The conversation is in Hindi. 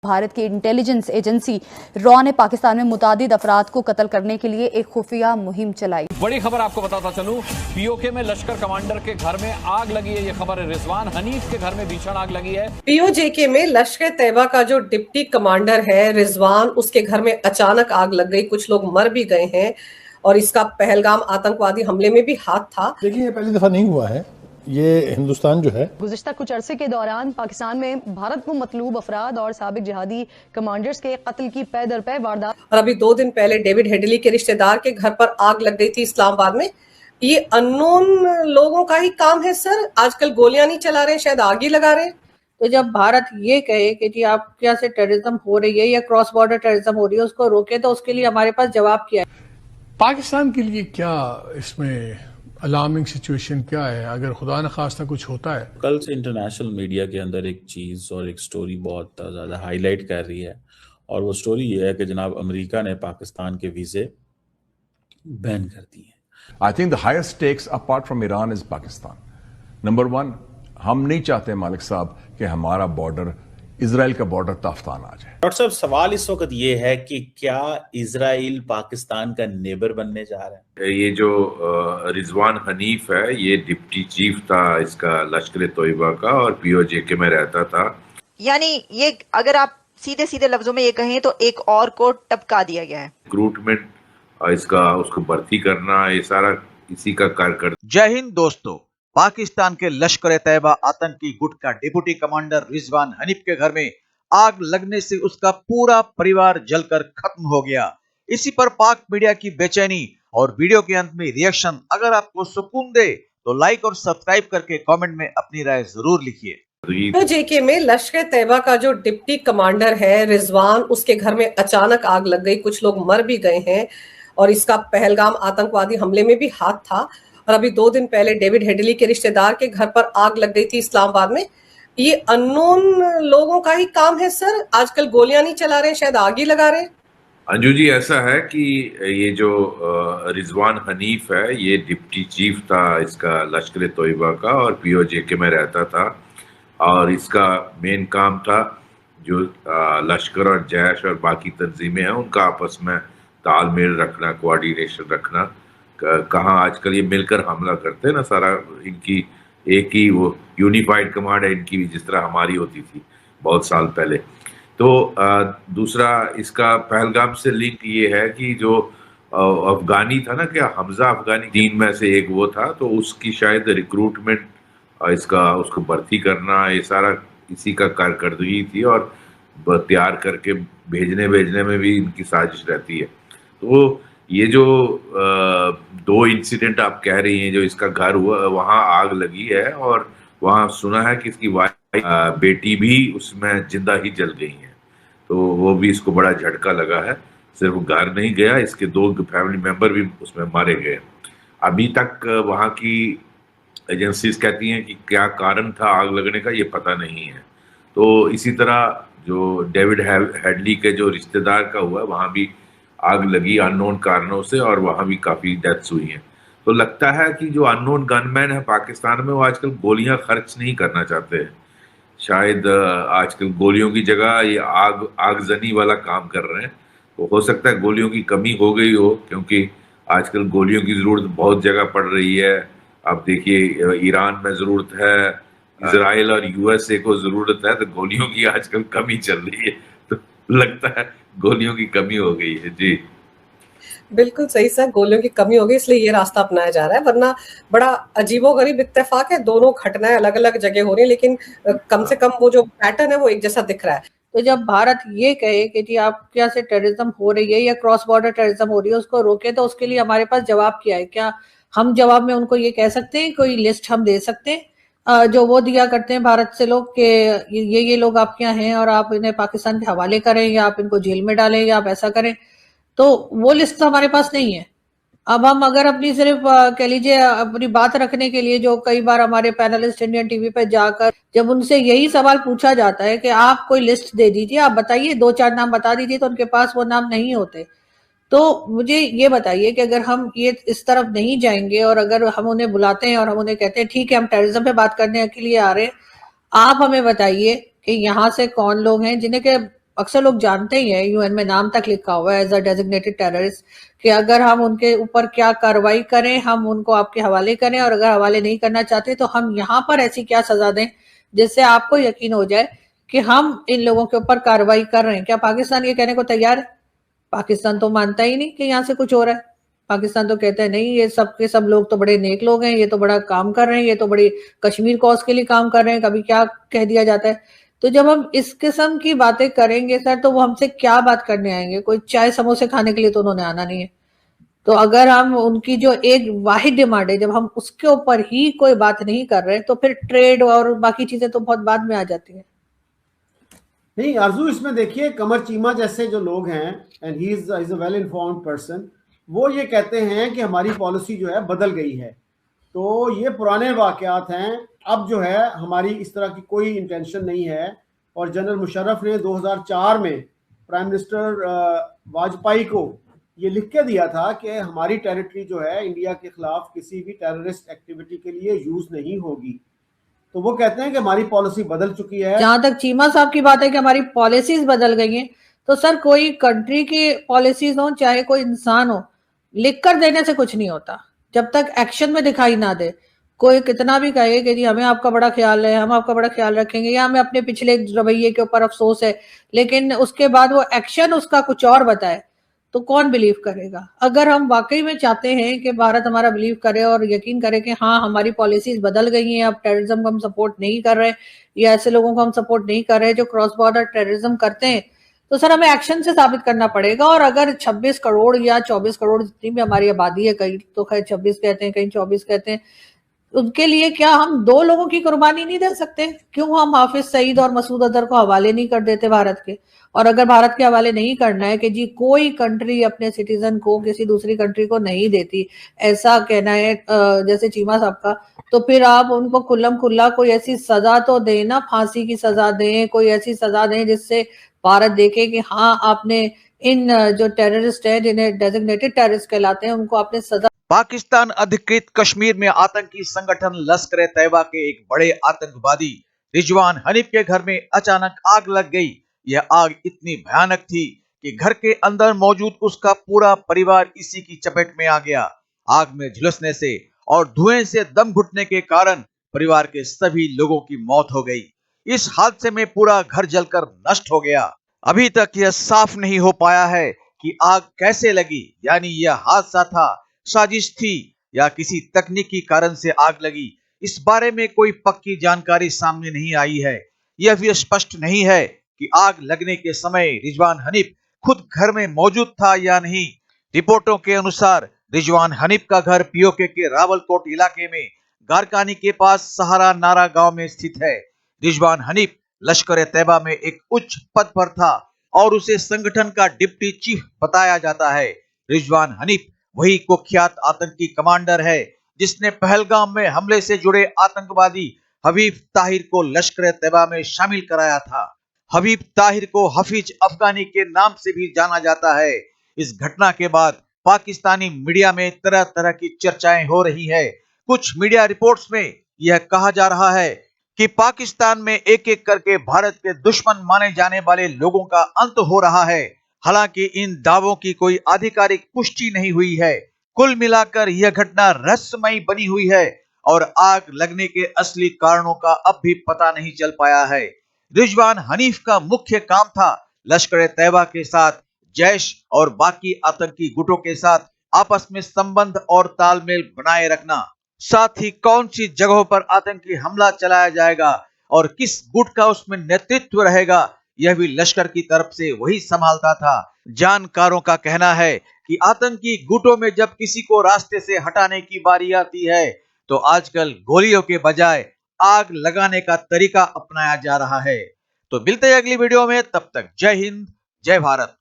भारत की इंटेलिजेंस एजेंसी रॉ ने पाकिस्तान में मुतादिद अफराद को कत्ल करने के लिए एक खुफिया मुहिम चलाई। बड़ी खबर आपको बताता चलूं, पीओके में लश्कर कमांडर के घर में आग लगी है। ये खबर है, रिजवान हनीफ के घर में भीषण आग लगी है। पीओजेके में लश्कर तैयबा का जो डिप्टी कमांडर है रिजवान, उसके घर में अचानक आग लग गई। कुछ लोग मर भी गए हैं और इसका पहलगाम आतंकवादी हमले में भी हाथ था। देखिए, ये पहली दफा नहीं हुआ है। ये हिंदुस्तान जो है गुज़िश्ता कुछ अरसे के दौरान पाकिस्तान में भारत को मतलूब अफराद और साबिक जिहादी कमांडर्स के कत्ल की पै दर पै वारदात। और अभी 2 दिन पहले डेविड हेडली के रिश्तेदार के घर पर आग लग गई थी इस्लामाबाद में। ये अननोन लोगों का ही काम है सर। आजकल गोलियां नहीं चला रहे, शायद आग ही लगा रहे। तो जब भारत ये कहे कि जी आप क्या से टेररिज्म हो रही है या क्रॉस बॉर्डर टेररिज्म हो रही है, उसको रोके, तो उसके लिए हमारे पास जवाब क्या है? पाकिस्तान के लिए क्या इसमें अलार्मिंग सिचुएशन क्या है अगर खुदा न खास्ता कुछ होता है? कल से इंटरनेशनल मीडिया के अंदर एक चीज़ और एक स्टोरी बहुत ज़्यादा हाईलाइट कर रही है, और वो स्टोरी ये है कि जनाब अमेरिका ने पाकिस्तान के वीज़े बैन कर दिए हैं। I think the highest stakes apart from Iran is Pakistan. Number 1, हम नहीं चाहते मालिक साहब कि हमारा बॉर्डर इजराइल का बॉर्डर ताफ्तान आ जाए। डॉक्टर साहब, सवाल इस वक्त ये है कि क्या इजराइल पाकिस्तान का नेबर बनने जा रहा है? ये जो रिजवान हनीफ है, ये डिप्टी चीफ था इसका लश्कर तोयबा का, और पीओजेके में रहता था। यानी ये अगर आप सीधे सीधे लफ्जों में ये कहें तो एक और को टपका दिया गया है। रिक्रूटमेंट इसका, उसको भर्ती करना, ये सारा इसी का कार्य। जय हिंद दोस्तों। पाकिस्तान के लश्कर तैयबा आतंकी गुट का डिप्टी कमांडर रिजवान हनीफ के घर में आग लगने से उसका पूरा परिवार जलकर खत्म हो गया। इसी पर पाक मीडिया की बेचैनी और वीडियो के अंत में रिएक्शन अगर आपको सुकून दे तो लाइक और सब्सक्राइब करके कमेंट में अपनी राय जरूर लिखिए। पीओजेके में लश्कर तैयबा का जो डिप्टी कमांडर है रिजवान, उसके घर में अचानक आग लग गई। कुछ लोग मर भी गए हैं और इसका पहलगाम आतंकवादी हमले में भी हाथ था। और अभी 2 दिन पहले डेविड हेडली के रिश्तेदार के घर पर आग लग गई थी इस्लामाबाद में। ये अननोन लोगों का ही काम है सर। आजकल गोलियां नहीं चला रहे, शायद आग ही लगा रहे। अंजू जी, ऐसा है कि ये जो रिजवान हनीफ है, ये डिप्टी चीफ था इसका लश्कर तोयबा का, और पीओजेके में रहता था। और इसका मेन काम था जो लश्कर और जैश और बाकी तंजीमें हैं उनका आपस में तालमेल रखना, कोऑर्डिनेशन रखना। कहाँ आजकल ये मिलकर हमला करते हैं ना, सारा इनकी एक ही वो यूनिफाइड कमांड है इनकी, जिस तरह हमारी होती थी बहुत साल पहले। तो दूसरा इसका पहलगाम से लिंक ये है कि जो अफगानी था ना, क्या हमजा अफगानी 3 में से एक वो था, तो उसकी शायद रिक्रूटमेंट इसका, उसको भर्ती करना, ये सारा इसी का कारकर्दगी थी। और तैयार करके भेजने में भी इनकी साजिश रहती है। तो ये जो 2 इंसिडेंट आप कह रही हैं, जो इसका घर हुआ, वहाँ आग लगी है और वहाँ सुना है कि इसकी बेटी भी उसमें जिंदा ही जल गई है। तो वो भी इसको बड़ा झटका लगा है। सिर्फ घर नहीं गया, इसके 2 फैमिली मेंबर भी उसमें मारे गए। अभी तक वहाँ की एजेंसीज कहती हैं कि क्या कारण था आग लगने का, ये पता नहीं है। तो इसी तरह जो डेविड हेडली के जो रिश्तेदार का हुआ, वहाँ भी आग लगी अननोन कारणों से, और वहाँ भी काफ़ी डेथ्स हुई हैं। तो लगता है कि जो अननोन गनमैन है पाकिस्तान में, वो आजकल गोलियां खर्च नहीं करना चाहते हैं। शायद आजकल गोलियों की जगह ये आगजनी वाला काम कर रहे हैं। तो हो सकता है गोलियों की कमी हो गई हो, क्योंकि आजकल गोलियों की ज़रूरत बहुत जगह पड़ रही है। आप देखिए, ईरान में ज़रूरत है, इजराइल और यूएसए को ज़रूरत है, तो गोलियों की आजकल कमी चल रही है। तो लगता है गोलियों की कमी हो गई है। जी बिल्कुल सही सर, गोलियों की कमी हो गई, इसलिए ये रास्ता अपनाया जा रहा है। वरना बड़ा अजीबोगरीब इत्तेफाक है, दोनों घटनाएं अलग अलग जगह हो रही है, लेकिन कम से कम वो जो पैटर्न है वो एक जैसा दिख रहा है। तो जब भारत ये कहे कि जी आप क्या से टेररिज्म हो रही है या क्रॉस बॉर्डर टेररिज्म हो रही है, उसको रोके, तो उसके लिए हमारे पास जवाब क्या है? क्या हम जवाब में उनको ये कह सकते हैं, कोई लिस्ट हम दे सकते हैं जो वो दिया करते हैं भारत से लोग कि ये लोग आपके यहाँ हैं और आप इन्हें पाकिस्तान के हवाले करें या आप इनको जेल में डालें या आप ऐसा करें? तो वो लिस्ट तो हमारे पास नहीं है। अब हम अगर अपनी सिर्फ कह लीजिए अपनी बात रखने के लिए, जो कई बार हमारे पैनलिस्ट इंडियन टीवी पे जाकर जब उनसे यही सवाल पूछा जाता है कि आप कोई लिस्ट दे दीजिए, आप बताइए 2-4 नाम बता दीजिए, तो उनके पास वो नाम नहीं होते। तो मुझे ये बताइए कि अगर हम ये इस तरफ नहीं जाएंगे और अगर हम उन्हें बुलाते हैं और हम उन्हें कहते हैं ठीक है हम टेररिज्म पे बात करने के लिए आ रहे हैं, आप हमें बताइए कि यहाँ से कौन लोग हैं जिन्हें के अक्सर लोग जानते ही हैं, यूएन में नाम तक लिखा हुआ है एज अ डेजिग्नेटेड टेररिस्ट, कि अगर हम उनके ऊपर क्या कार्रवाई करें, हम उनको आपके हवाले करें, और अगर हवाले नहीं करना चाहते तो हम यहाँ पर ऐसी क्या सजा दें जिससे आपको यकीन हो जाए कि हम इन लोगों के ऊपर कार्रवाई कर रहे हैं। क्या पाकिस्तान ये कहने को तैयार है? पाकिस्तान तो मानता ही नहीं कि यहाँ से कुछ हो रहा है। पाकिस्तान तो कहता है नहीं, ये सब के सब लोग तो बड़े नेक लोग हैं, ये तो बड़ा काम कर रहे हैं, ये तो बड़ी कश्मीर कॉज के लिए काम कर रहे हैं, कभी क्या कह दिया जाता है। तो जब हम इस किस्म की बातें करेंगे सर, तो वो हमसे क्या बात करने आएंगे? कोई चाय समोसे खाने के लिए तो उन्होंने आना नहीं है। तो अगर हम उनकी जो एक वाहिद डिमांड है, जब हम उसके ऊपर ही कोई बात नहीं कर रहे, तो फिर ट्रेड और बाकी चीजें तो बहुत बाद में आ जाती हैं। नहीं आरजू, इसमें देखिए कमर चीमा जैसे जो लोग हैं, and he is a well informed person, वो ये कहते हैं कि हमारी पॉलिसी जो है बदल गई है। तो ये पुराने वाकयात हैं, अब जो है हमारी इस तरह की कोई इंटेंशन नहीं है। और जनरल मुशर्रफ ने 2004 में प्राइम मिनिस्टर वाजपेयी को ये लिख के दिया था कि हमारी टेरिटरी जो है इंडिया के खिलाफ किसी भी टेररिस्ट एक्टिविटी के लिए यूज नहीं होगी। तो वो कहते हैं कि हमारी पॉलिसी बदल चुकी है। जहां तक चीमा साहब की बात है कि हमारी पॉलिसीज बदल गई हैं, तो सर कोई कंट्री की पॉलिसीज हो चाहे कोई इंसान हो, लिख कर देने से कुछ नहीं होता जब तक एक्शन में दिखाई ना दे। कोई कितना भी कहे कि जी हमें आपका बड़ा ख्याल है, हम आपका बड़ा ख्याल रखेंगे, या हमें अपने पिछले रवैये के ऊपर अफसोस है, लेकिन उसके बाद वो एक्शन उसका कुछ और बताए, तो कौन बिलीव करेगा? अगर हम वाकई में चाहते हैं कि भारत हमारा बिलीव करे और यकीन करे कि हाँ हमारी पॉलिसीज बदल गई हैं, अब टेररिज्म को हम सपोर्ट नहीं कर रहे, या ऐसे लोगों को हम सपोर्ट नहीं कर रहे जो क्रॉस बॉर्डर टेररिज्म करते हैं, तो सर हमें एक्शन से साबित करना पड़ेगा। और अगर 26 करोड़ या 24 करोड़ जितनी भी हमारी आबादी है, कहीं तो खैर 26 कहते हैं, कहीं 24 कहते हैं, उनके लिए क्या हम 2 लोगों की कुर्बानी नहीं दे सकते? क्यों हम हाफिज सईद और मसूद अजहर को हवाले नहीं कर देते भारत के? और अगर भारत के हवाले नहीं करना है कि जी कोई कंट्री अपने सिटीजन को किसी दूसरी कंट्री को नहीं देती, ऐसा कहना है जैसे चीमा साहब का, तो फिर आप उनको खुल्लम खुल्ला कोई ऐसी सजा तो दें ना, फांसी की सजा दें, कोई ऐसी सजा दें जिससे भारत देखे कि हाँ आपने इन जो टेररिस्ट है जिन्हें डेजिग्नेटेड टेररिस्ट कहलाते हैं उनको आपने सजा। पाकिस्तान अधिकृत कश्मीर में आतंकी संगठन लश्कर तैयबा के एक बड़े आतंकवादी रिजवान हनीफ के घर में अचानक आग लग गई। यह आग इतनी भयानक थी कि घर के अंदर मौजूद उसका पूरा परिवार इसी की चपेट में आ गया। आग में झुलसने से और धुएं से दम घुटने के कारण परिवार के सभी लोगों की मौत हो गई। इस हादसे में पूरा घर जलकर नष्ट हो गया। अभी तक यह साफ नहीं हो पाया है कि आग कैसे लगी, यानी यह हादसा था, साजिश थी, या किसी तकनीकी कारण से आग लगी। इस बारे में कोई पक्की जानकारी सामने नहीं आई है। यह भी स्पष्ट नहीं है कि आग लगने के समय रिजवान हनीफ खुद घर में मौजूद था या नहीं। रिपोर्टों के अनुसार रिजवान हनीफ का घर पीओके के रावलकोट इलाके में गारकानी के पास सहारा नारा गांव में स्थित है। रिजवान हनीफ लश्कर तैयबा में एक उच्च पद पर था और उसे संगठन का डिप्टी चीफ बताया जाता है। रिजवान हनीफ वही कुख्यात आतंकी कमांडर है जिसने पहलगाम में हमले से जुड़े आतंकवादी हबीब ताहिर को लश्कर तैयबा में शामिल कराया था। हबीब ताहिर को हफीज अफगानी के नाम से भी जाना जाता है। इस घटना के बाद पाकिस्तानी मीडिया में तरह तरह की चर्चाएं हो रही है। कुछ मीडिया रिपोर्ट्स में यह कहा जा रहा है कि पाकिस्तान में एक एक करके भारत के दुश्मन माने जाने वाले लोगों का अंत हो रहा है। हालांकि इन दावों की कोई आधिकारिक पुष्टि नहीं हुई है। कुल मिलाकर यह घटना रहस्यमयी बनी हुई है और आग लगने के असली कारणों का अब भी पता नहीं चल पाया है। रिजवान हनीफ का मुख्य काम था लश्कर तैयबा के साथ जैश और बाकी आतंकी गुटों के साथ आपस में संबंध और तालमेल बनाए रखना, साथ ही कौन सी जगहों पर आतंकी हमला चलाया जाएगा और किस गुट का उसमें नेतृत्व रहेगा, यह भी लश्कर की तरफ से वही संभालता था। जानकारों का कहना है कि आतंकी गुटों में जब किसी को रास्ते से हटाने की बारी आती है तो आजकल गोलियों के बजाय आग लगाने का तरीका अपनाया जा रहा है। तो मिलते हैं अगली वीडियो में, तब तक जय हिंद, जय भारत।